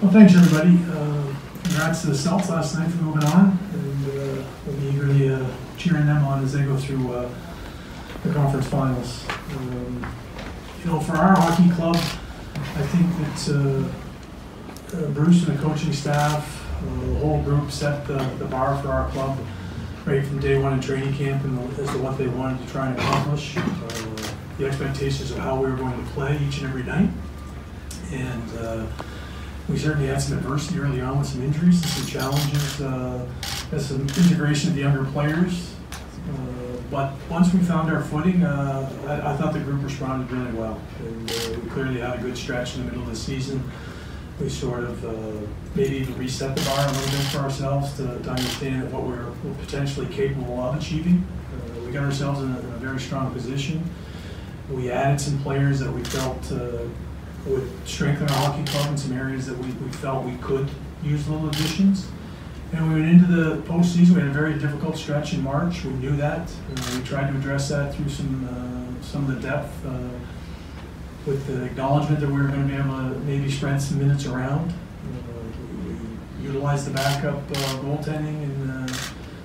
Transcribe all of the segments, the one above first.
Well, thanks everybody. Congrats to the Celts last night for moving on, and we'll be eagerly cheering them on as they go through the conference finals. You know, for our hockey club, I think that Bruce and the coaching staff, the whole group set the bar for our club right from day one in training camp and as to what they wanted to try and accomplish, the expectations of how we were going to play each and every night. And we certainly had some adversity early on with some injuries and some challenges, and some integration of the younger players. But once we found our footing, I thought the group responded really well. And we clearly had a good stretch in the middle of the season. We sort of maybe even reset the bar a little bit for ourselves to understand what we're potentially capable of achieving. We got ourselves in a very strong position. We added some players that we felt would strengthen our hockey club in some areas that we felt we could use little additions. And we went into the postseason. We had a very difficult stretch in March. We knew that. We tried to address that through some of the depth, with the acknowledgement that we were going to be able to maybe spread some minutes around. We utilized the backup goaltending and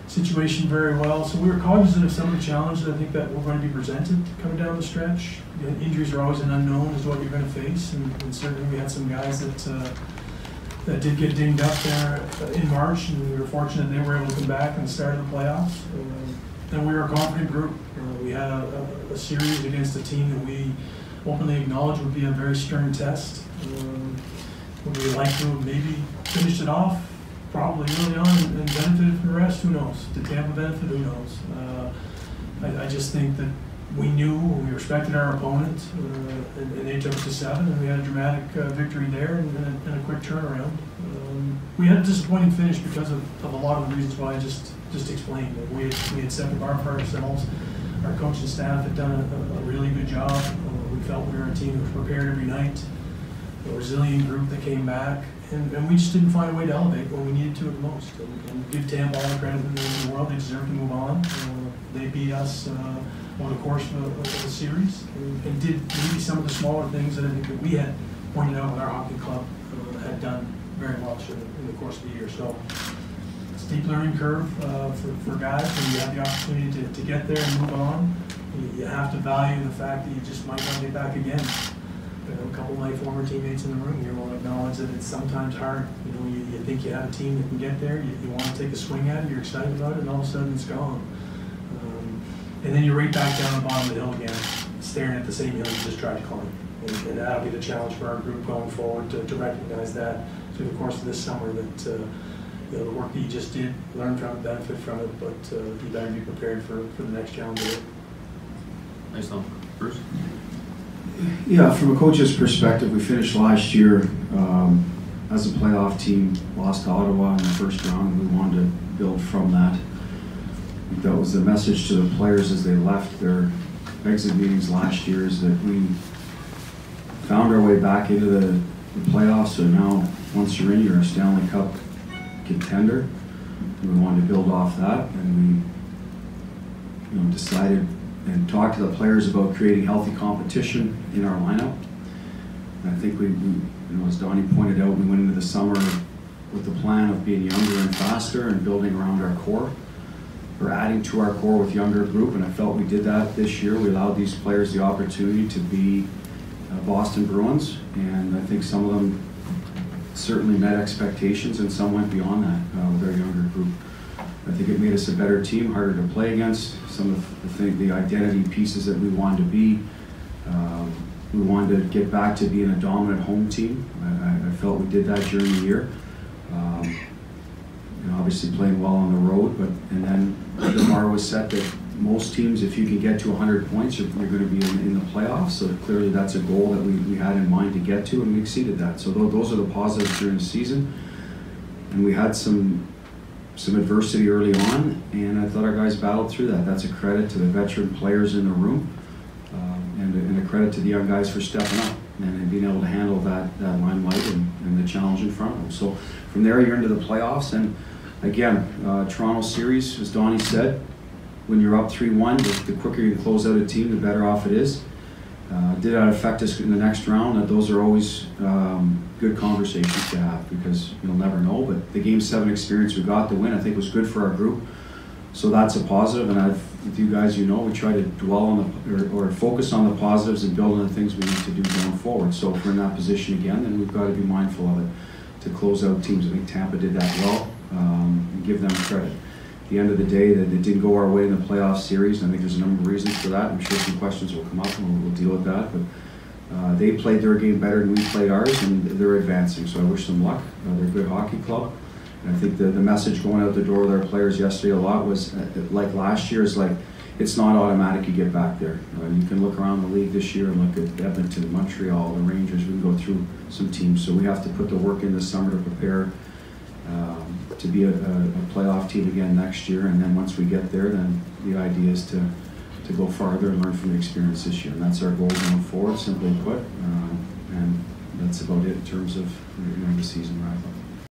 situation very well. So we were cognizant of some of the challenges I think that were going to be presented coming down the stretch. You know, injuries are always an unknown as to what you're going to face, and certainly we had some guys that did get dinged up there in March, and we were fortunate they were able to come back and start the playoffs. And we were a confident group. We had a series against a team that we openly acknowledged would be a very stern test. Would we like to have maybe finished it off? Probably early on and benefited from the rest, who knows? Did Tampa benefit? Who knows? I just think that we knew, we respected our opponent, and they took it to 7, and we had a dramatic victory there and a quick turnaround. We had a disappointing finish because of a lot of the reasons why I just explained. We had set the bar for ourselves. Our coaching staff had done a really good job. We felt we were a team that was prepared every night, a resilient group that came back. And we just didn't find a way to elevate when we needed to at the most. And give Tampa all the credit in the world. They deserve to move on. They beat us over the course of the series and did maybe some of the smaller things that I think that we had pointed out with our hockey club had done very much in the course of the year. So it's a deep learning curve for guys when you have the opportunity to get there and move on. You have to value the fact that you just might not get back again. A couple of my former teammates in the room here will acknowledge that it's sometimes hard. You know, you think you have a team that can get there, you want to take a swing at it, you're excited about it, and all of a sudden it's gone. And then you're right back down the bottom of the hill again, staring at the same hill you just tried to climb. And that'll be the challenge for our group going forward, to recognize that through the course of this summer, that you know, the work that you just did, learn from it, benefit from it, but you better be prepared for the next challenge. Nice one. Bruce? Yeah, from a coach's perspective, we finished last year as a playoff team, lost to Ottawa in the first round, and we wanted to build from that. I think that was the message to the players as they left their exit meetings last year, is that we found our way back into the playoffs. So now, once you're in, you're a Stanley Cup contender. And we wanted to build off that, and we decided and talk to the players about creating healthy competition in our lineup. And I think we as Donnie pointed out, we went into the summer with the plan of being younger and faster and building around our core, or adding to our core with younger group, and I felt we did that this year. We allowed these players the opportunity to be Boston Bruins, and I think some of them certainly met expectations, and some went beyond that with our younger group. I think it made us a better team, harder to play against. Some of the identity pieces that we wanted to be. We wanted to get back to being a dominant home team. I felt we did that during the year. Obviously playing well on the road, and then the bar was set that most teams, if you can get to 100 points, you're going to be in the playoffs. So clearly that's a goal that we had in mind to get to, and we exceeded that. So those are the positives during the season. And we had some adversity early on, and I thought our guys battled through that. That's a credit to the veteran players in the room, and a credit to the young guys for stepping up and being able to handle that limelight and the challenge in front of them. So from there, you're into the playoffs, and again, Toronto series, as Donnie said, when you're up 3-1, the quicker you can close out a team, the better off it is. Did that affect us in the next round? Those are always good conversations to have because you'll never know. But the Game 7 experience we got, the win, I think was good for our group. So that's a positive. And with you guys, we try to dwell on or focus on the positives and build on the things we need to do going forward. So if we're in that position again, then we've got to be mindful of it to close out teams. I think Tampa did that well, and give them credit. At the end of the day, that it didn't go our way in the playoff series, and I think there's a number of reasons for that. I'm sure some questions will come up, and we'll deal with that. But they played their game better than we played ours, and they're advancing. So I wish them luck. They're a good hockey club, and I think the message going out the door with our players yesterday a lot was like last year is like it's not automatic you get back there. You can look around the league this year and look at Edmonton, Montreal, the Rangers. We can go through some teams, so we have to put the work in this summer to prepare. To be a playoff team again next year, and then once we get there, then the idea is to go farther and learn from the experience this year, and that's our goal going forward, simply put, and that's about it in terms of the season wrap-up.